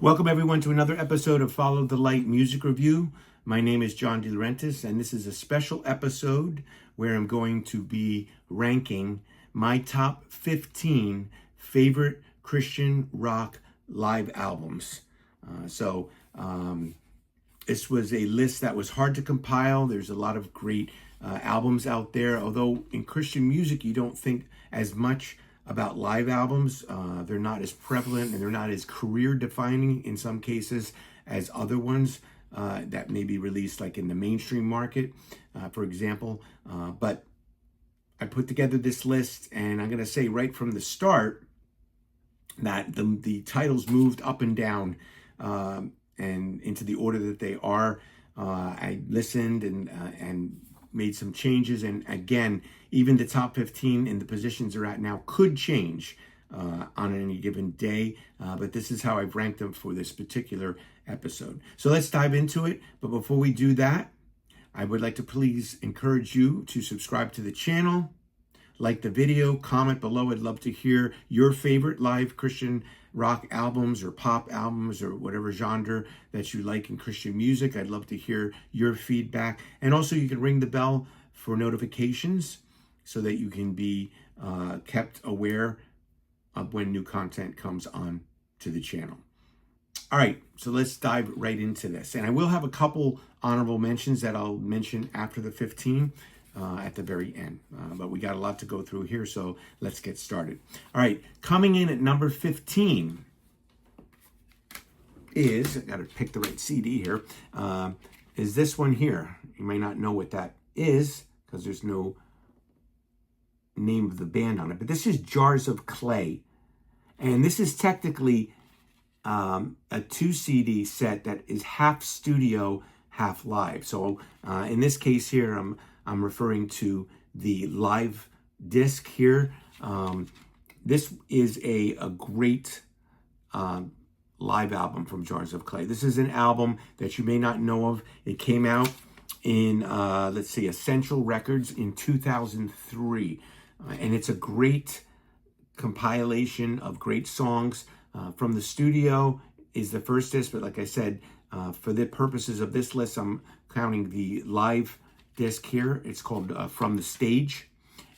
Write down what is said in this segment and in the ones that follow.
Welcome everyone to another episode of Follow the Light Music Review. My name is John De Laurentiis, and this is a special episode where I'm going to be ranking my top 15 favorite Christian rock live albums. This was a list that was hard to compile. There's a lot of great albums out there, although in Christian music you don't think as much about live albums. They're not as prevalent and they're not as career defining in some cases as other ones that may be released like in the mainstream market, for example. But I put together this list, and I'm going to say right from the start that the titles moved up and down and into the order that they are. I listened and made some changes, and again, even the top 15 in the positions they're at now could change on any given day, but this is how I've ranked them for this particular episode. So let's dive into it. But before we do that, I would like to please encourage you to subscribe to the channel, like the video, comment below. I'd love to hear your favorite live Christian rock albums or pop albums or whatever genre that you like in Christian music. I'd love to hear your feedback. And also you can ring the bell for notifications so that you can be kept aware of when new content comes on to the channel. All right, so let's dive right into this. And I will have a couple honorable mentions that I'll mention after the 15 at the very end. But we got a lot to go through here, so let's get started. All right, coming in at number 15 is, I got to pick the right CD here, is this one here. You may not know what that is because there's no name of the band on it, but this is Jars of Clay. And this is technically a 2 CD set that is half studio, half live. So in this case here, I'm referring to the live disc here. This is a great live album from Jars of Clay. This is an album that you may not know of. It came out in, Essential Records in 2003. And it's a great compilation of great songs. From the studio is the first disc, but like I said, for the purposes of this list, I'm counting the live disc here. It's called From the Stage,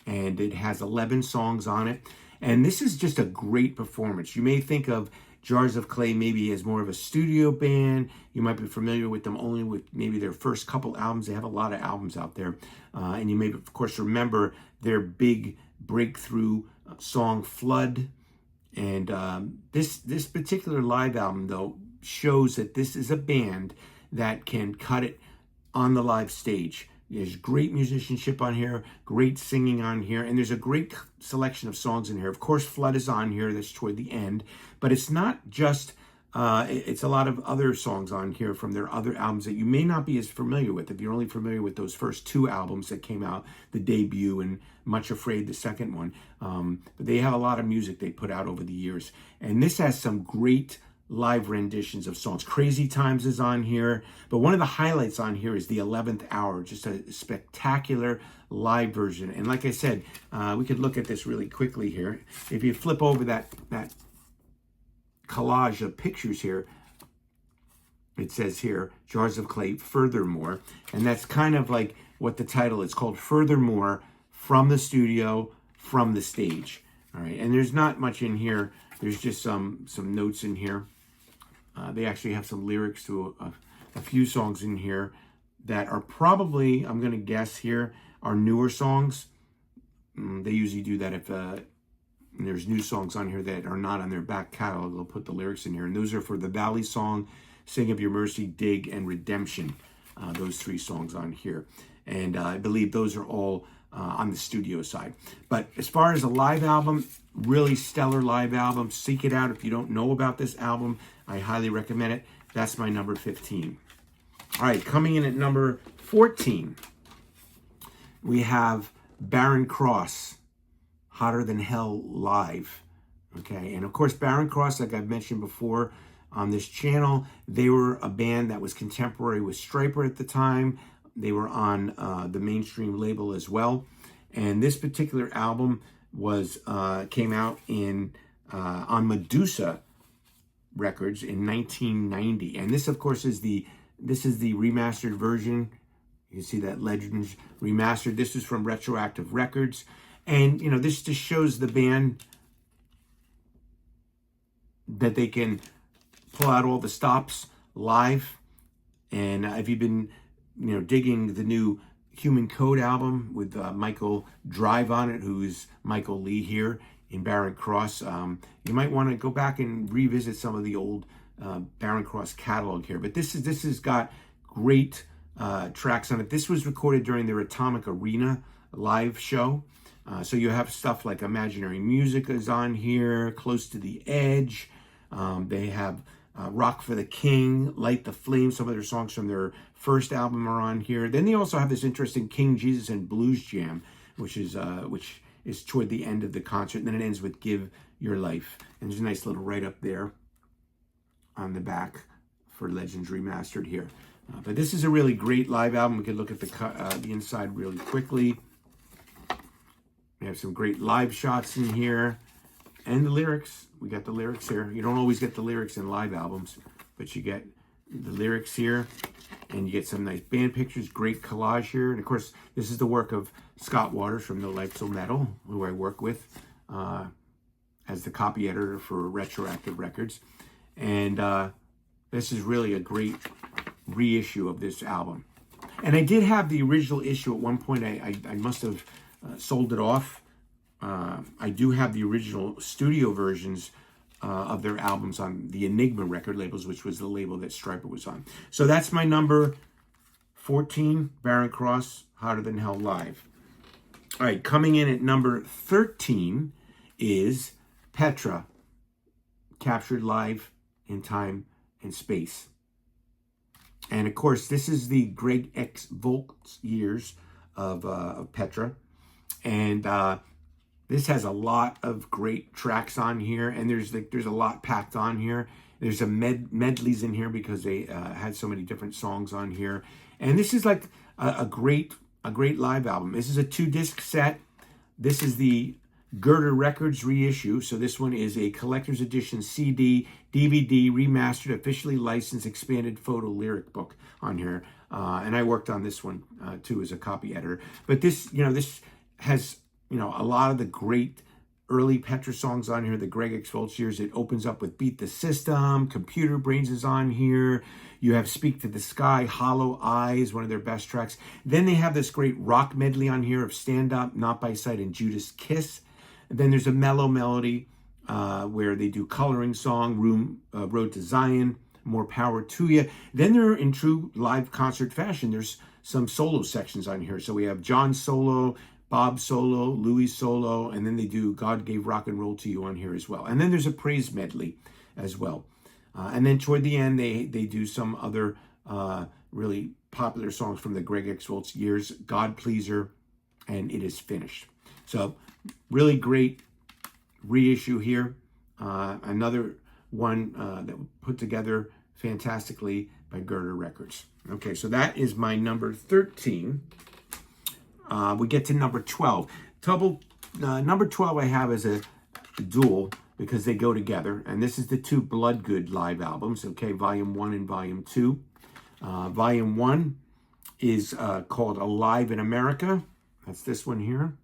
and it has 11 songs on it. And this is just a great performance. You may think of Jars of Clay maybe as more of a studio band. You might be familiar with them only with maybe their first couple albums. They have a lot of albums out there. And you may, of course, remember their big breakthrough song, Flood. And this particular live album, though, shows that this is a band that can cut it on the live stage. There's great musicianship on here, great singing on here, and there's a great selection of songs in here. Of course, Flood is on here. That's toward the end. But it's not just, it's a lot of other songs on here from their other albums that you may not be as familiar with if you're only familiar with those first 2 albums that came out, the debut and Much Afraid, the second one. But they have a lot of music they put out over the years. And this has some great live renditions of songs. Crazy Times is on here, but one of the highlights on here is the 11th Hour, just a spectacular live version. And like I said, we could look at this really quickly here. If you flip over that collage of pictures here, it says here, Jars of Clay, Furthermore. And that's kind of like what the title is called, Furthermore, From the Studio, From the Stage. All right, and there's not much in here. There's just some notes in here. They actually have some lyrics to a few songs in here that are probably, I'm going to guess here, are newer songs. They usually do that if there's new songs on here that are not on their back catalog. They'll put the lyrics in here. And those are for The Valley Song, Sing of Your Mercy, Dig, and Redemption. Those 3 songs on here. And I believe those are all on the studio side. But as far as a live album, really stellar live album. Seek it out if you don't know about this album. I highly recommend it. That's my number 15. All right, coming in at number 14, we have Barren Cross, Hotter Than Hell Live. Okay, and of course, Barren Cross, like I've mentioned before on this channel, they were a band that was contemporary with Stryper at the time. They were on the mainstream label as well. And this particular album was came out in on Medusa Records in 1990. And this, of course, is the remastered version. You can see that Legends remastered. This is from Retroactive Records. And, you know, this just shows the band that they can pull out all the stops live. And if you've been, you know, digging the new Human Code album with Michael Drive on it, who's Michael Lee here in Barren Cross, you might want to go back and revisit some of the old Barren Cross catalog here. But this has got great tracks on it. This was recorded during their Atomic Arena live show. So you have stuff like Imaginary Music is on here, Close to the Edge. They have Rock for the King, Light the Flame. Some of their songs from their first album are on here. Then they also have this interesting King Jesus and Blues Jam, which is toward the end of the concert. And then it ends with Give Your Life. And there's a nice little write-up there on the back for Legends Remastered here. But this is a really great live album. We could look at the inside really quickly. We have some great live shots in here. And the lyrics. We got the lyrics here. You don't always get the lyrics in live albums, but you get the lyrics here. And you get some nice band pictures, great collage here. And of course, this is the work of Scott Waters from No Life So Metal, who I work with as the copy editor for Retroactive Records. And this is really a great reissue of this album. And I did have the original issue at one point. I must have sold it off. I do have the original studio versions of their albums on the Enigma record labels, which was the label that Stryper was on. So that's my number 14, Barren Cross, Hotter Than Hell Live. All right, coming in at number 13 is Petra, captured live in time and space. And of course, this is the Greg X Volz years of Petra. And this has a lot of great tracks on here, and there's a lot packed on here. There's some medleys in here because they had so many different songs on here. And this is like a great live album. This is a 2-disc set. This is the Girder Records reissue. So this one is a collector's edition CD, DVD, remastered, officially licensed, expanded photo lyric book on here. And I worked on this one too as a copy editor. But this has, a lot of the great early Petra songs on here, the Greg X Volz years. It opens up with Beat the System, Computer Brains is on here. You have Speak to the Sky, Hollow Eyes, one of their best tracks. Then they have this great rock medley on here of Stand Up, Not By Sight, and Judas Kiss. And then there's a mellow melody where they do Coloring Song, Road to Zion, More Power to You. Then they're in true live concert fashion. There's some solo sections on here. So we have John solo, Bob solo, Louis solo, and then they do God Gave Rock and Roll to You on here as well. And then there's a praise medley as well. And then toward the end, they do some other really popular songs from the Greg X Volz years, God Pleaser, and It Is Finished. So really great reissue here. Another one that was put together fantastically by Girder Records. Okay, so that is my number 13. We get to number 12. Number 12 I have as a dual because they go together. And this is the two Bloodgood live albums, okay, Volume 1 and Volume 2. Volume 1 is called Alive in America. That's this one here.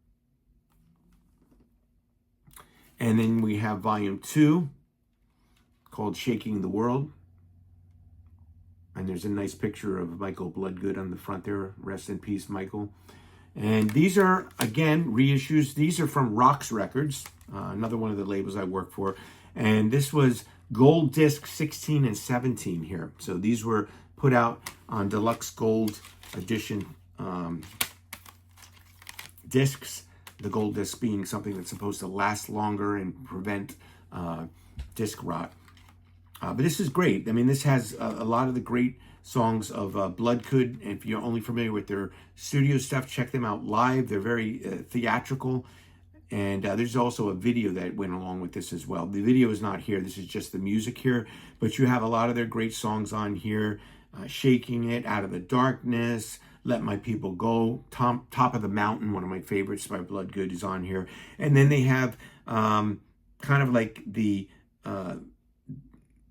And then we have Volume 2 called Shaking the World. And there's a nice picture of Michael Bloodgood on the front there. Rest in peace, Michael. And these are, again, reissues. These are from Rox Records, another one of the labels I work for. And this was Gold Disc 16 and 17 here. So these were put out on Deluxe Gold Edition discs. The gold disc being something that's supposed to last longer and prevent disc rot. But this is great. I mean, this has a lot of the great songs of Bloodgood. If you're only familiar with their studio stuff, check them out live. They're very theatrical. And there's also a video that went along with this as well. The video is not here. This is just the music here. But you have a lot of their great songs on here. Shaking It, Out of the Darkness, Let My People Go, Top of the Mountain, one of my favorites by Bloodgood, is on here. And then they have kind of like the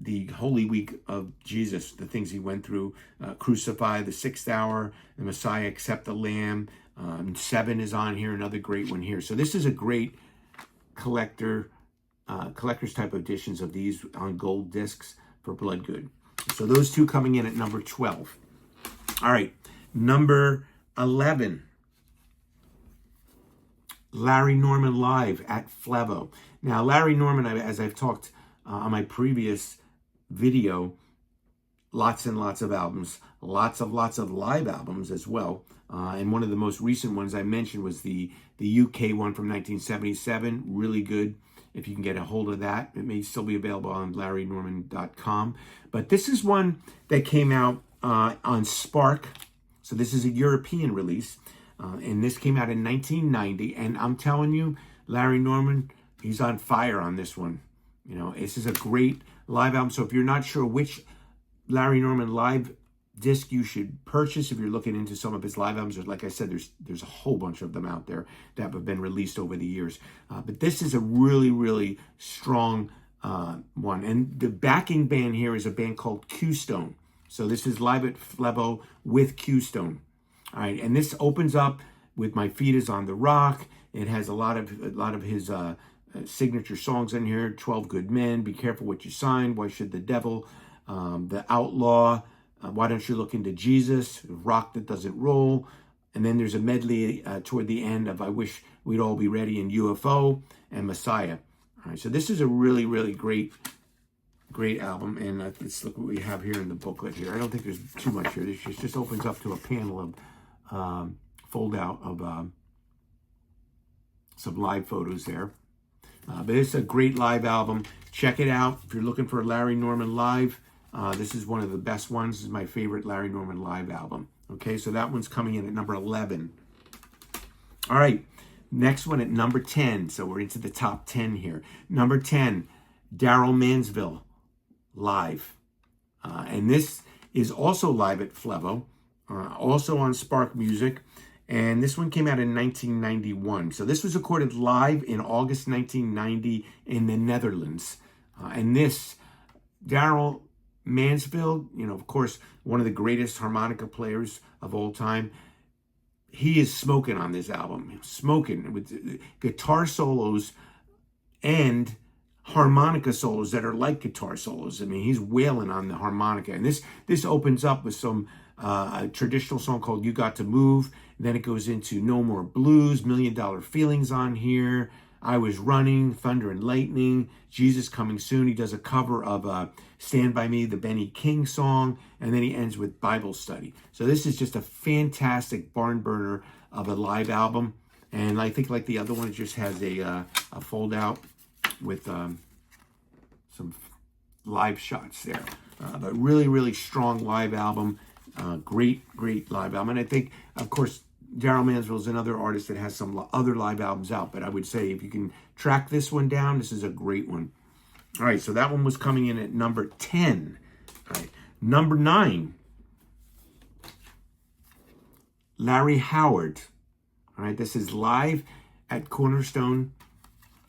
the Holy Week of Jesus, the things he went through, Crucify, the 6th hour, the Messiah, Accept the Lamb. 7 is on here, another great one here. So this is a great collector's type of editions of these on gold discs for Bloodgood. So those two coming in at number 12. All right, number 11. Larry Norman Live at Flevo. Now, Larry Norman, as I've talked on my previous video, lots and lots of albums, lots of live albums as well. And one of the most recent ones I mentioned was the UK one from 1977. Really good. If you can get a hold of that, it may still be available on LarryNorman.com. But this is one that came out on Spark. So this is a European release. And this came out in 1990. And I'm telling you, Larry Norman, he's on fire on this one. You know, this is a great live album. So if you're not sure which Larry Norman live disc you should purchase, if you're looking into some of his live albums, like I said, there's a whole bunch of them out there that have been released over the years. But this is a really, really strong one. And the backing band here is a band called Q-Stone. So this is live at Flevo with Q-Stone. All right, and this opens up with My Feet Is on the Rock. It has a lot of his signature songs in here. 12 Good Men, Be Careful What You Sign, Why Should the Devil, The Outlaw, Why Don't You Look Into Jesus, Rock That Doesn't Roll. And then there's a medley toward the end of I Wish We'd All Be Ready in UFO and Messiah. All right, so this is a really, really great album. And let's look what we have here in the booklet here. I don't think there's too much here. This just opens up to a panel of fold out of some live photos there. But it's a great live album. Check it out. If you're looking for a Larry Norman live, this is one of the best ones. This is my favorite Larry Norman live album. Okay, so that one's coming in at number 11. All right, next one at number 10. So we're into the top 10 here. Number 10, Daryl Mansville live. And this is also live at Flevo, also on Spark Music. And this one came out in 1991. So this was recorded live in August 1990 in the Netherlands. And this, Daryl Mansfield, you know, of course, one of the greatest harmonica players of all time. He is smoking on this album. Smoking with guitar solos and harmonica solos that are like guitar solos. I mean, he's wailing on the harmonica. And this opens up with some a traditional song called You Got to Move. Then it goes into No More Blues, $1 Million Feelings on here, I Was Running, Thunder and Lightning, Jesus Coming Soon. He does a cover of Stand By Me, the Benny King song, and then he ends with Bible Study. So this is just a fantastic barn burner of a live album. And I think like the other one, it just has a fold out with some live shots there. But really, really strong live album. Great live album. And I think, of course, Daryl Mansville is another artist that has some other live albums out. But I would say if you can track this one down, this is a great one. All right, so that one was coming in at number 10. All right, number 9, Larry Howard. All right, this is live at Cornerstone,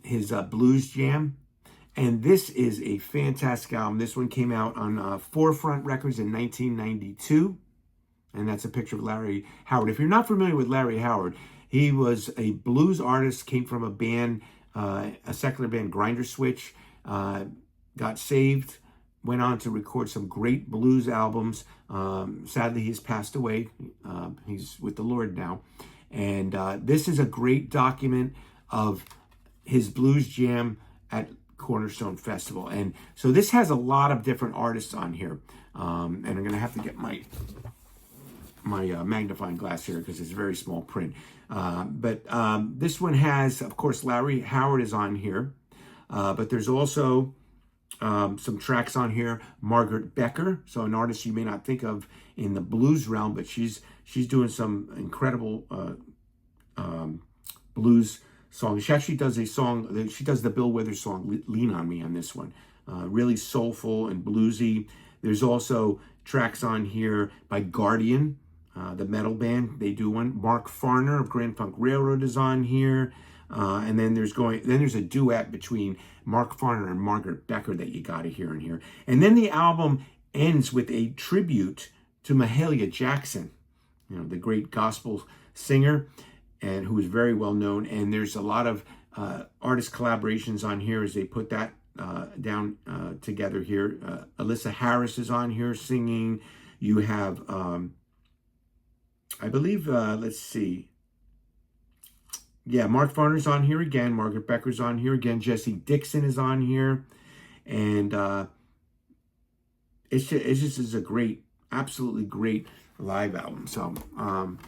his Blues Jam. And this is a fantastic album. This one came out on Forefront Records in 1992. And that's a picture of Larry Howard. If you're not familiar with Larry Howard, he was a blues artist, came from a band, a secular band, Grinder Switch, got saved, went on to record some great blues albums. Sadly, he's passed away. He's with the Lord now. And this is a great document of his Blues Jam at Cornerstone Festival. And so this has a lot of different artists on here. And I'm going to have to get my magnifying glass here because it's very small print. But this one has, of course, Larry Howard is on here. But there's also some tracks on here. Margaret Becker, so an artist you may not think of in the blues realm, but she's doing some incredible blues songs. She actually does a song, she does the Bill Withers song, Lean on Me, on this one. Really soulful and bluesy. There's also tracks on here by Guardian, the metal band. They do one. Mark Farner of Grand Funk Railroad is on here. And then there's a duet between Mark Farner and Margaret Becker that you got to hear in here. And then the album ends with a tribute to Mahalia Jackson, the great gospel singer, and who is very well known. And there's a lot of artist collaborations on here as they put that down together here. Alyssa Harris is on here singing. You have, I believe, let's see. Yeah, Mark Farner's on here again. Margaret Becker's on here again. Jesse Dixon is on here. And it's just a great, absolutely great live album. So,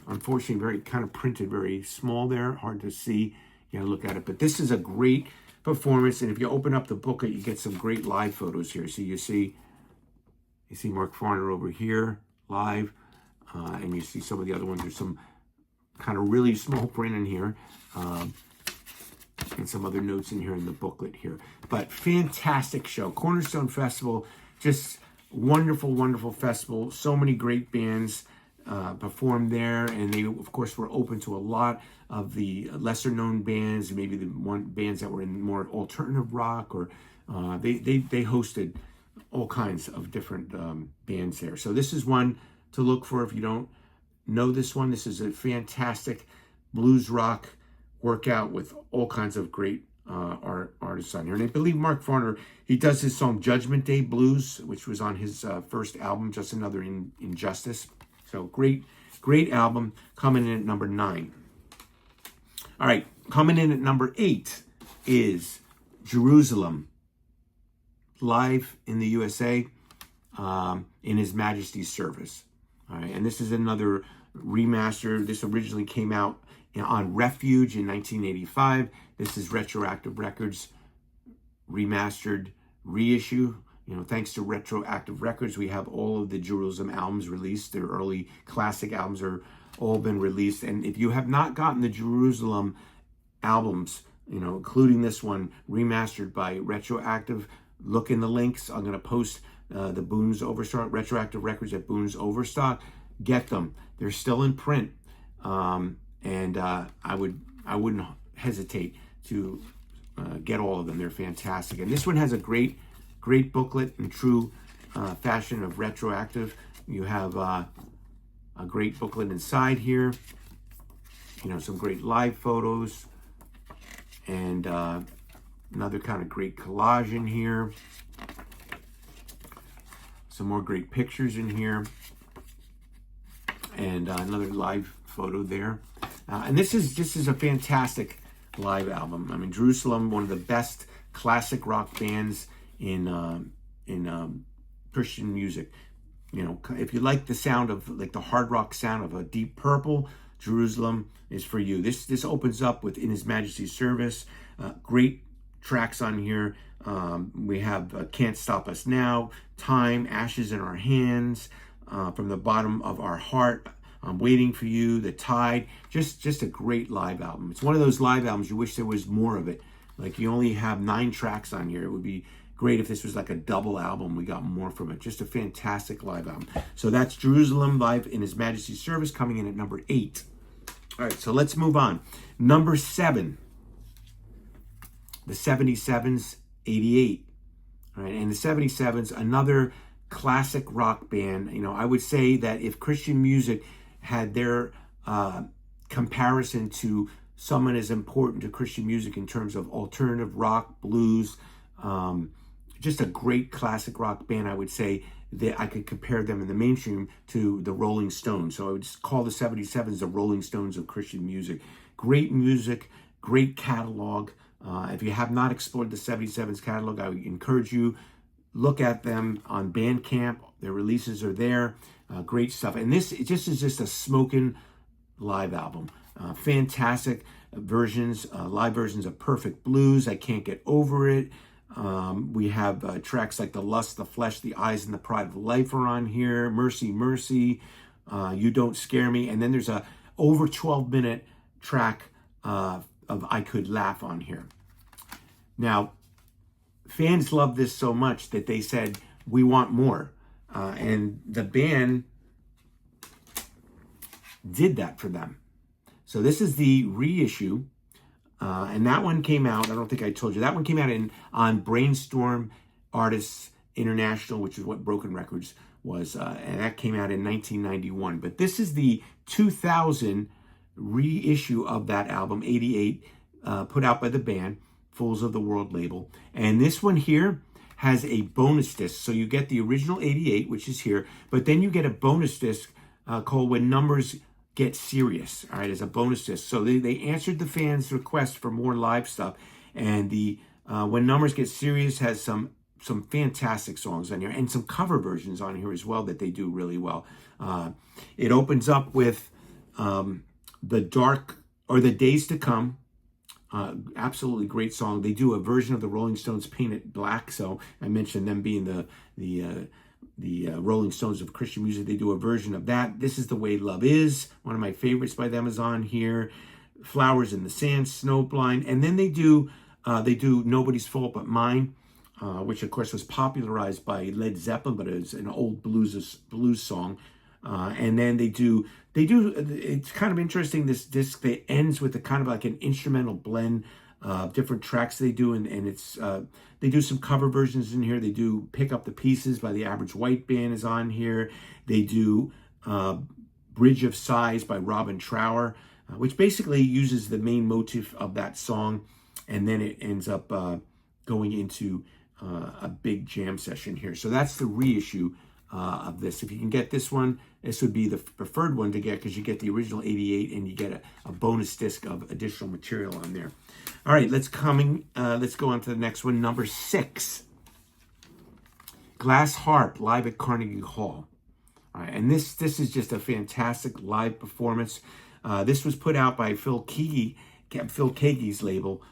unfortunately, very kind of printed very small there. Hard to see. You gotta look at it. But this is a great performance. And if you open up the booklet, you get some great live photos here. So you see Mark Farner over here live. And you see some of the other ones. There's some kind of really small print in here. And some other notes in here in the booklet here. But fantastic show. Cornerstone Festival, just wonderful, wonderful festival. So many great bands performed there. And they, of course, were open to a lot of the lesser known bands, maybe the bands that were in more alternative rock, or they hosted all kinds of different bands there. So this is one to look for if you don't know this one. This is a fantastic blues rock workout with all kinds of great artists on here. And I believe Mark Farner, he does his song Judgment Day Blues, which was on his first album, Just Another Injustice. So great album, coming in at number 9. All right, coming in at number 8 is Jerusalem, live in the USA, in His Majesty's Service. All right, and this is another remaster. This originally came out on Refuge in 1985. This is Retroactive Records remastered reissue. Thanks to Retroactive Records, we have all of the Jerusalem albums released. Their early classic albums are all been released. And if you have not gotten the Jerusalem albums, including this one remastered by Retroactive, look in the links. I'm going to post the Boone's Overstock, Retroactive Records at Boone's Overstock. Get them. They're still in print. And I wouldn't hesitate to get all of them. They're fantastic. And this one has a great booklet in true fashion of Retroactive. You have a great booklet inside here. Some great live photos, and another kind of great collage in here. Some more great pictures in here, and another live photo there. And this is a fantastic live album. I mean, Jerusalem, one of the best classic rock bands in Christian music. If you like the sound of like the hard rock sound of a Deep Purple, Jerusalem is for you. This opens up with In His Majesty's Service. Great tracks on here. We have Can't Stop Us Now, Time, Ashes in Our Hands, From the Bottom of Our Heart, I'm Waiting for You, The Tide. Just a great live album. It's one of those live albums you wish there was more of it. Like, you only have 9 tracks on here. It would be great if this was like a double album. We got more from it. Just a fantastic live album. So that's Jerusalem, live in His Majesty's Service, coming in at number 8. All right, so let's move on. Number 7, the 77s, 88. All right, and the 77s, another classic rock band. I would say that if Christian music had their comparison to someone as important to Christian music in terms of alternative rock, blues, just a great classic rock band, I would say that I could compare them in the mainstream to the Rolling Stones. So I would just call the 77s the Rolling Stones of Christian music. Great music, great catalog. If you have not explored the 77s catalog, I would encourage you, look at them on Bandcamp. Their releases are there. Great stuff. And this is just a smoking live album. Fantastic versions, live versions of Perfect Blues, I Can't Get Over It. We have tracks like The Lust, the Flesh, The Eyes, and the Pride of Life are on here. Mercy, Mercy, You Don't Scare Me. And then there's a over 12-minute track of I Could Laugh on here. Now, fans love this so much that they said, we want more. And the band did that for them. So this is the reissue And that one came out, I don't think I told you, that one came out on Brainstorm Artists International, which is what Broken Records was, and that came out in 1991. But this is the 2000 reissue of that album, 88, put out by the band, Fools of the World label. And this one here has a bonus disc. So you get the original 88, which is here, but then you get a bonus disc called When Numbers Get Serious, all right, as a bonus disc. So they answered the fans' request for more live stuff, and the When Numbers Get Serious has some fantastic songs on here, and some cover versions on here as well that they do really well. It opens up with The Dark, or The Days to Come. Absolutely great song. They do a version of the Rolling Stones' Paint It Black. So I mentioned them being the Rolling Stones of Christian music. They do a version of that. This Is the Way Love Is. One of my favorites by them is on here. Flowers in the Sand, Snowblind. And then they do Nobody's Fault But Mine, which of course was popularized by Led Zeppelin, but it's an old blues song. And then they do, it's kind of interesting, this disc that ends with a kind of like an instrumental blend of different tracks they do, and it's, they do some cover versions in here. They do Pick Up the Pieces by the Average White Band is on here. They do Bridge of Sighs by Robin Trower, which basically uses the main motif of that song, and then it ends up going into a big jam session here. So that's the reissue of this. If you can get this one, this would be the preferred one to get, because you get the original 88 and you get a bonus disc of additional material on there. All right, let's go on to the next one, number 6. Glass Harp live at Carnegie Hall. All right, and this is just a fantastic live performance. This was put out by Phil Keaggy's label,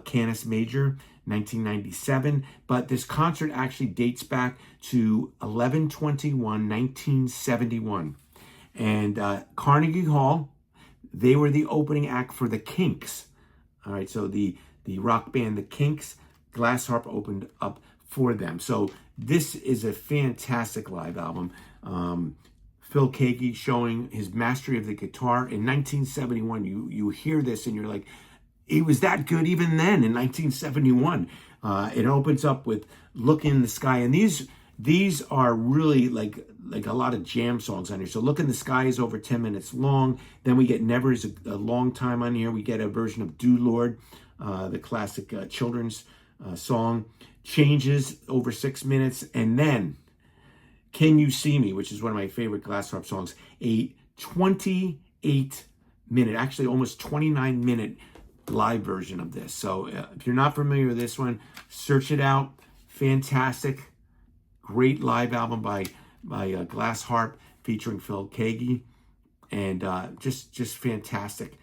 Canis Major, 1997, but this concert actually dates back to 11/21/1971. And Carnegie Hall, they were the opening act for the Kinks. All right, so the rock band, the Kinks, Glass Harp opened up for them. So this is a fantastic live album. Phil Keaggy showing his mastery of the guitar. In 1971, you hear this and you're like, it was that good even then in 1971. It opens up with Look in the Sky. And these are really like a lot of jam songs on here. So Look in the Sky is over 10 minutes long. Then we get Never is a long time on here. We get a version of Do Lord, the classic children's song. Changes over 6 minutes. And then Can You See Me, which is one of my favorite Glass Harp songs. A 28-minute, actually almost 29-minute live version of this. So if you're not familiar with this one, search it out. Fantastic, great live album by Glass Harp featuring Phil Keaggy, and just fantastic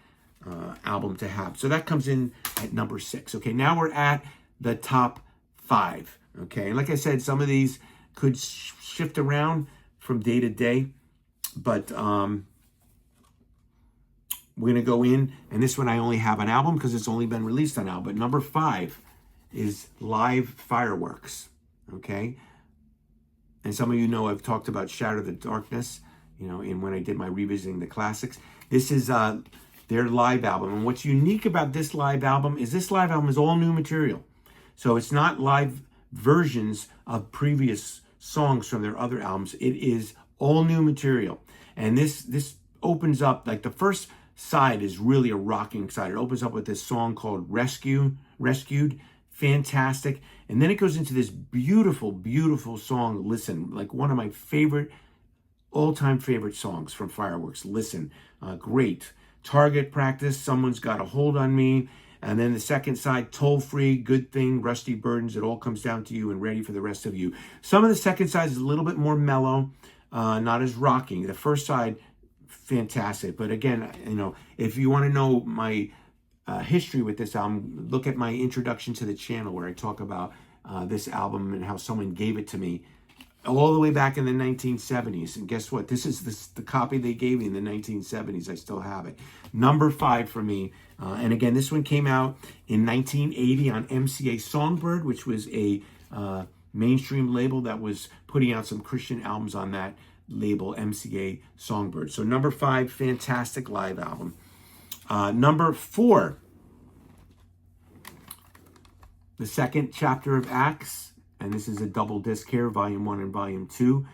album to have. So that comes in at number 6. Okay, now we're at the top 5. Okay, and like I said, some of these could shift around from day to day, but we're going to go in, and this one I only have an album because it's only been released on album. But number 5 is Live Fireworks, okay? And some of you know I've talked about Shatter the Darkness, in when I did my Revisiting the Classics. This is their live album. And what's unique about this live album is all new material. So it's not live versions of previous songs from their other albums. It is all new material. And this opens up, like the first side is really a rocking side. It opens up with this song called Rescued, fantastic. And then it goes into this beautiful, beautiful song, Listen, like one of my all-time favorite songs from Fireworks, Listen, great. Target Practice, Someone's Got a Hold on Me. And then the second side, Toll Free, Good Thing, Rusty Burdens, It All Comes Down to You, and Ready for the Rest of You. Some of the second side is a little bit more mellow, not as rocking. The first side, fantastic. But again, if you want to know my history with this album, look at my introduction to the channel where I talk about this album and how someone gave it to me all the way back in the 1970s. And guess what? This is the copy they gave me in the 1970s. I still have it. Number 5 for me. And again, this one came out in 1980 on MCA Songbird, which was a mainstream label that was putting out some Christian albums on that label, MCA Songbird. So number 5, fantastic live album. Number 4, the second chapter of Acts, and this is a double disc here, volume 1 and volume 2.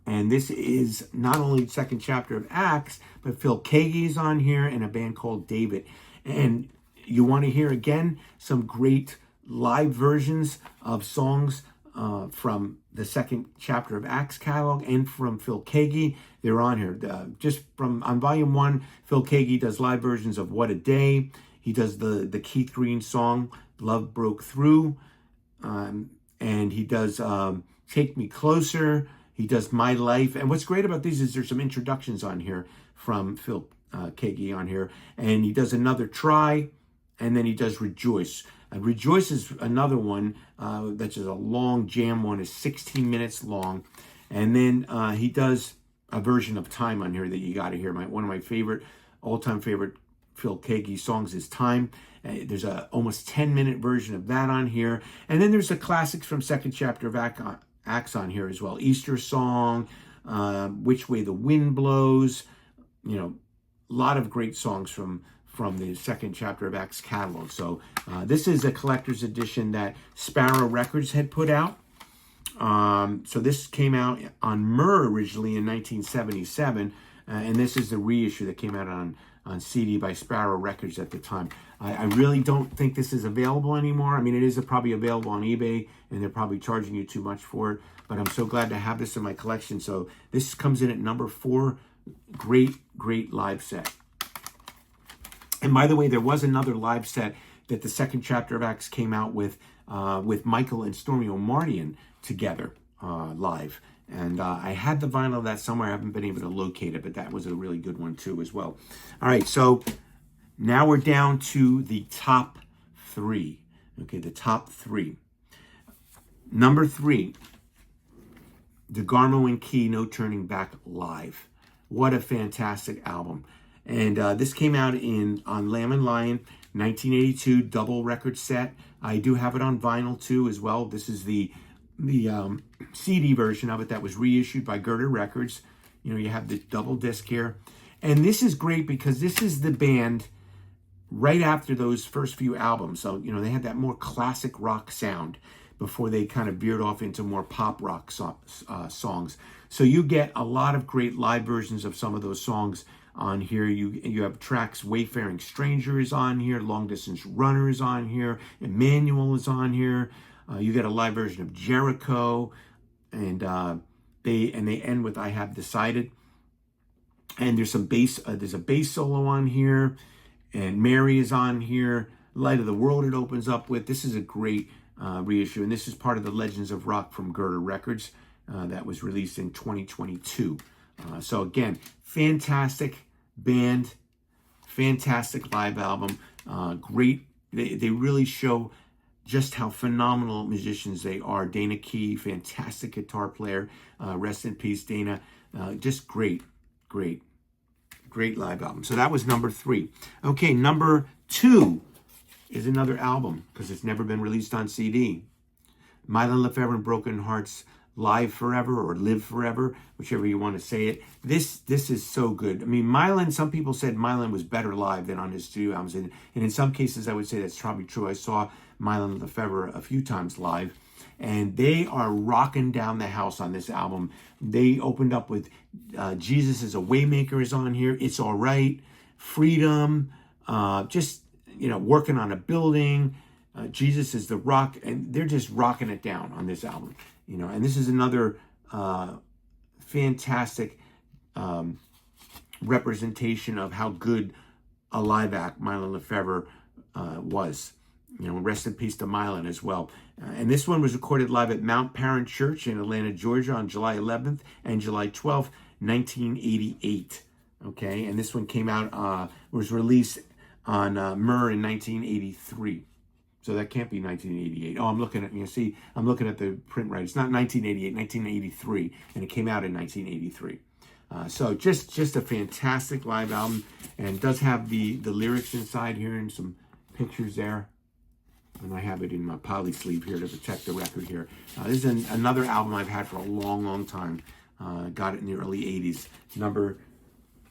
And this is not only second chapter of Acts, but Phil Keaggy's on here and a band called David. And you want to hear again some great live versions of songs from the second chapter of Acts catalog and from Phil Keaggy. They're on here. Just from on volume 1, Phil Keaggy does live versions of What a Day. He does the Keith Green song Love Broke Through, and he does Take Me Closer. He does My Life. And what's great about these is there's some introductions on here from Phil Keaggy on here. And he does Another Try, and then he does Rejoice. Rejoice is another one that's just a long jam one. It's 16 minutes long. And then he does a version of Time on here that you got to hear. One of my favorite, all-time favorite Phil Keaggy songs is Time. There's a almost 10-minute version of that on here. And then there's the classics from second chapter of Acts on here as well. Easter Song, Which Way the Wind Blows, a lot of great songs from the second chapter of Acts catalog. So this is a collector's edition that Sparrow Records had put out. So this came out on Myrrh originally in 1977, and this is the reissue that came out on CD by Sparrow Records at the time. I really don't think this is available anymore. I mean, it is probably available on eBay, and they're probably charging you too much for it, but I'm so glad to have this in my collection. So this comes in at number 4. Great live set. And by the way, there was another live set that the second chapter of Acts came out with Michael and Stormy O'Mardian together live. And I had the vinyl of that somewhere. I haven't been able to locate it, but that was a really good one too as well. All right, so now we're down to the top 3. Okay, the top 3. Number 3, DeGarmo and Key, No Turning Back live. What a fantastic album. And this came out on Lamb and Lion, 1982, double record set. I do have it on vinyl too as well. This is the CD version of it that was reissued by Girder Records. You have the double disc here. And this is great because this is the band right after those first few albums. So, they had that more classic rock sound before they kind of veered off into more pop rock songs. So you get a lot of great live versions of some of those songs on here. You have tracks, Wayfaring Stranger is on here, Long Distance Runner is on here, Emmanuel is on here. You get a live version of Jericho, and they end with I Have Decided. And there's some bass. There's a bass solo on here, and Mary is on here. Light of the World it opens up with. This is a great reissue, and this is part of the Legends of Rock from Girder Records that was released in 2022. So again, fantastic band, fantastic live album. Great. They really show just how phenomenal musicians they are. Dana Key, fantastic guitar player. Rest in peace, Dana. Just great live album. So that was number 3. Okay, number 2 is another album because it's never been released on CD. Mylon LeFevre and Broken Hearts Live Forever or Live Forever, whichever you want to say it. This is so good. I mean, Mylon, some people said Mylon was better live than on his studio albums. And in some cases, I would say that's probably true. I saw Mylon LeFevre a few times live, and they are rocking down the house on this album. They opened up with Jesus is a Waymaker is on here. It's All Right, Freedom, working on a building. Jesus is the Rock, and they're just rocking it down on this album. And this is another fantastic representation of how good a live act Mylon LeFevre was. Rest in peace to Mylon as well. And this one was recorded live at Mount Parent Church in Atlanta, Georgia on July 11th and July 12th, 1988. Okay, and this one came out, was released on Myrrh in 1983. So that can't be 1988. Oh, I'm looking at the print right. It's not 1988, 1983, and it came out in 1983. So just a fantastic live album, and it does have the lyrics inside here and some pictures there. And I have it in my poly sleeve here to protect the record here. This is another album I've had for a long time. Got it in the early 80s. Number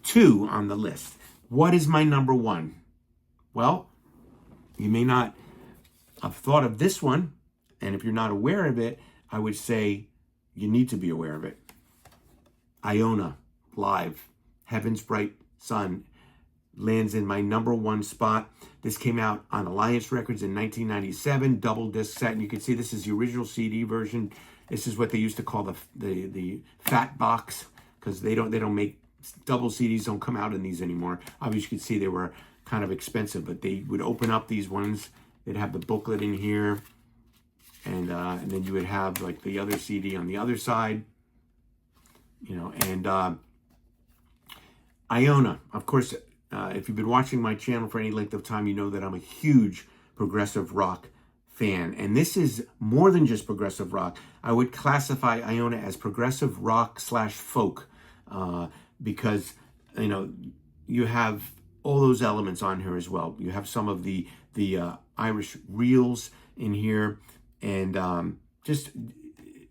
2 on the list. What is my number 1? Well, you may not I've thought of this one, and if you're not aware of it, I would say you need to be aware of it. Iona, live, Heaven's Bright Sun, lands in my #1 spot. This came out on Alliance Records in 1997, double disc set, and you can see this is the original CD version. This is what they used to call the fat box, because they don't make double CDs, don't come out in these anymore. Obviously, you can see they were kind of expensive, but they would open up these ones. They'd have the booklet in here, and then you would have like the other CD on the other side, you know. And Iona, of course, if you've been watching my channel for any length of time, you know that I'm a huge progressive rock fan. And this is more than just progressive rock. I would classify Iona as progressive rock / folk, because, you know, you have all those elements on here as well. You have some of the Irish reels in here, and just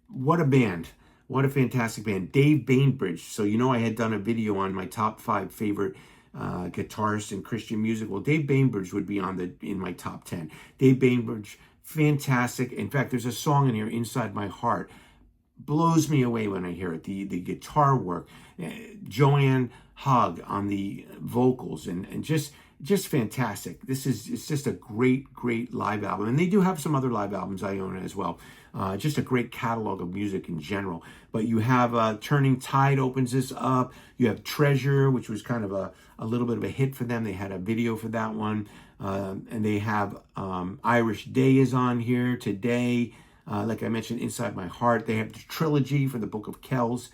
what a band. What a fantastic band. Dave Bainbridge. So, you know, I had done a video on my top 5 favorite guitarists in Christian music. Well, Dave Bainbridge would be in my top 10. Dave Bainbridge, fantastic. In fact, there's a song in here, Inside My Heart. Blows me away when I hear it. The guitar work. Joanne Hogg on the vocals, and just fantastic. It's just a great live album. And they do have some other live albums, Iona, as well. Just a great catalog of music in general. But you have Turning Tide opens this up. You have Treasure, which was kind of a little bit of a hit for them. They had a video for that one. And they have Irish Day is on here, Today. Like I mentioned, Inside My Heart. They have the trilogy for the Book of Kells.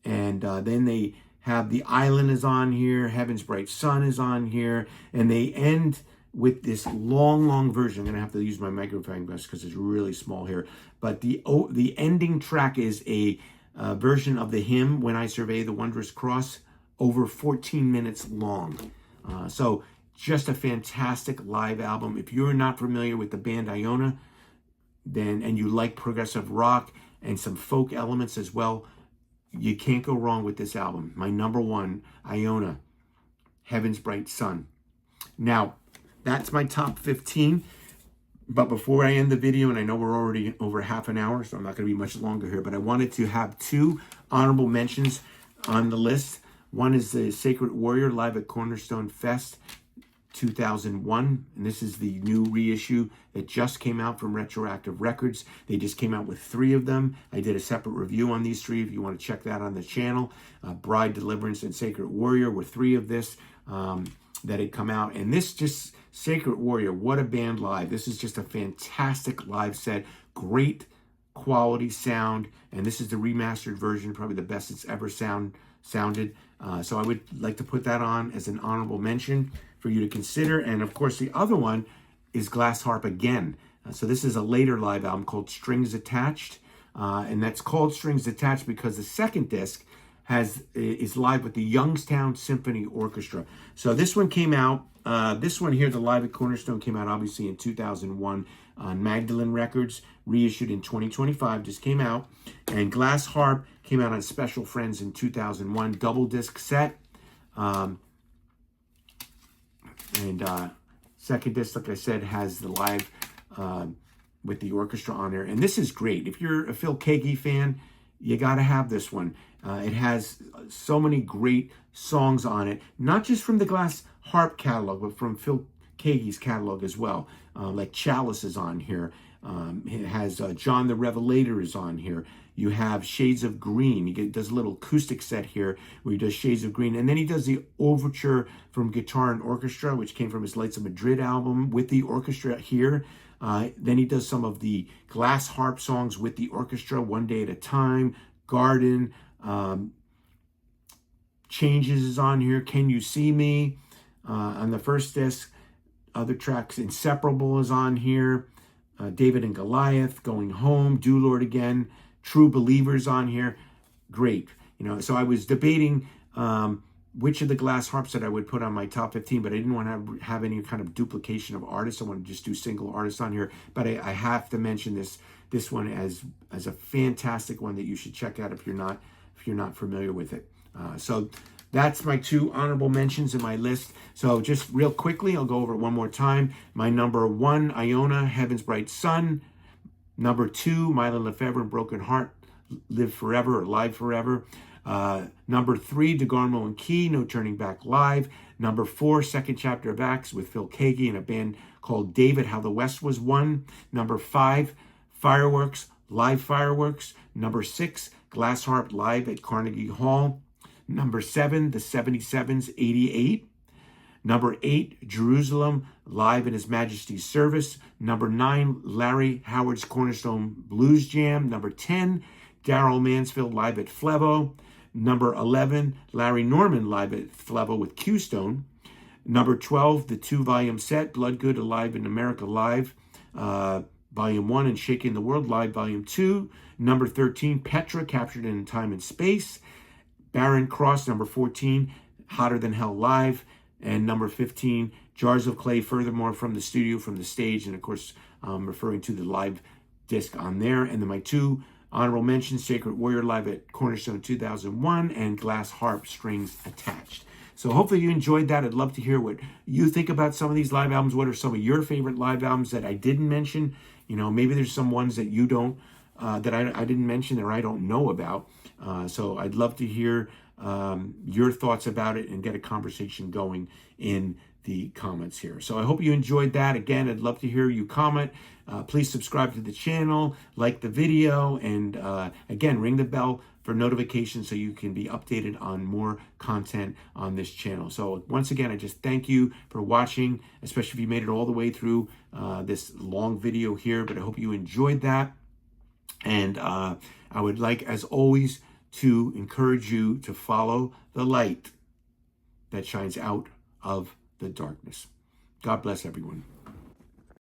And then they have The Island is on here. Heaven's Bright Sun is on here. And they end with this long version. I'm going to have to use my magnifying glass because it's really small here. But the ending track is a version of the hymn, When I Survey the Wondrous Cross, over 14 minutes long. So just a fantastic live album. If you're not familiar with the band Iona, and you like progressive rock and some folk elements as well, you can't go wrong with this album. My #1, Iona, Heaven's Bright Sun. Now, that's my top 15. But before I end the video, and I know we're already over half an hour, so I'm not going to be much longer here, but I wanted to have 2 honorable mentions on the list. One is the Sacred Warrior live at Cornerstone Fest 2001, and this is the new reissue that just came out from Retroactive Records. They just came out with 3 of them. I did a separate review on these 3 if you want to check that on the channel. Bride, Deliverance, and Sacred Warrior were 3 of this that had come out. And this just, Sacred Warrior, what a band live. This is just a fantastic live set. Great quality sound. And this is the remastered version, probably the best it's ever sounded. So I would like to put that on as an honorable mention for you to consider. And of course, the other one is Glass Harp again. So this is a later live album called Strings Attached. And that's called Strings Attached because the second disc is live with the Youngstown Symphony Orchestra. So this one came out, this one here, the Live at Cornerstone, came out obviously in 2001 on Magdalene Records, reissued in 2025, just came out. And Glass Harp came out on Special Friends in 2001, double disc set. Second disc, like I said, has the live with the orchestra on there. And this is great. If you're a Phil Keaggy fan, you got to have this one. It has so many great songs on it, not just from the Glass Harp catalog, but from Phil Keaggy's catalog as well. Like Chalice is on here. It has John the Revelator is on here. You have Shades of Green. He does a little acoustic set here where he does Shades of Green. And then he does the overture from Guitar and Orchestra, which came from his Lights of Madrid album with the orchestra here. Then he does some of the Glass Harp songs with the orchestra, One Day at a Time, Garden, Changes is on here, Can You See Me? On the first disc, other tracks, Inseparable is on here, David and Goliath, Going Home, Do Lord Again, True Believers on here. Great. You know, so I was debating which of the Glass Harps that I would put on my top 15, but I didn't want to have any kind of duplication of artists. I want to just do single artists on here. But I have to mention this one as a fantastic one that you should check out if you're not familiar with it. So that's my 2 honorable mentions in my list. So just real quickly, I'll go over it one more time. My number 1, Iona, Heaven's Bright Sun. Number 2, Mylon Lefevre and Broken Heart, Live Forever or Live Forever. Number 3, DeGarmo and Key, No Turning Back Live. Number 4, second chapter of Acts with Phil Keaggy and a band called David, How the West Was Won. Number 5, Fireworks, Live Fireworks. Number 6, Glass Harp Live at Carnegie Hall. Number 7, the 77s, 88. Number 8, Jerusalem, Live in His Majesty's Service. Number 9, Larry Howard's Cornerstone Blues Jam. Number 10, Daryl Mansfield, Live at Flevo. Number 11, Larry Norman, Live at Flevo with Q-Stone. Number 12, the 2-volume set, Bloodgood, Alive in America Live, Volume 1, and Shaking the World, Live, Volume 2. Number 13, Petra, Captured in Time and Space. Barren Cross, number 14, Hotter Than Hell Live. And number 15, Jars of Clay, Furthermore, from the studio, from the stage. And of course, referring to the live disc on there. And then my 2 honorable mentions, Sacred Warrior Live at Cornerstone 2001 and Glass Harp Strings Attached. So hopefully you enjoyed that. I'd love to hear what you think about some of these live albums. What are some of your favorite live albums that I didn't mention? You know, maybe there's some ones that you don't, that I didn't mention or I don't know about. So I'd love to hear your thoughts about it and get a conversation going in the comments here. So I hope you enjoyed that. Again, I'd love to hear you comment. Please subscribe to the channel, like the video, and again, ring the bell for notifications so you can be updated on more content on this channel. So once again, I just thank you for watching, especially if you made it all the way through this long video here, but I hope you enjoyed that. And I would like, as always, to encourage you to follow the light that shines out of the darkness. God bless everyone.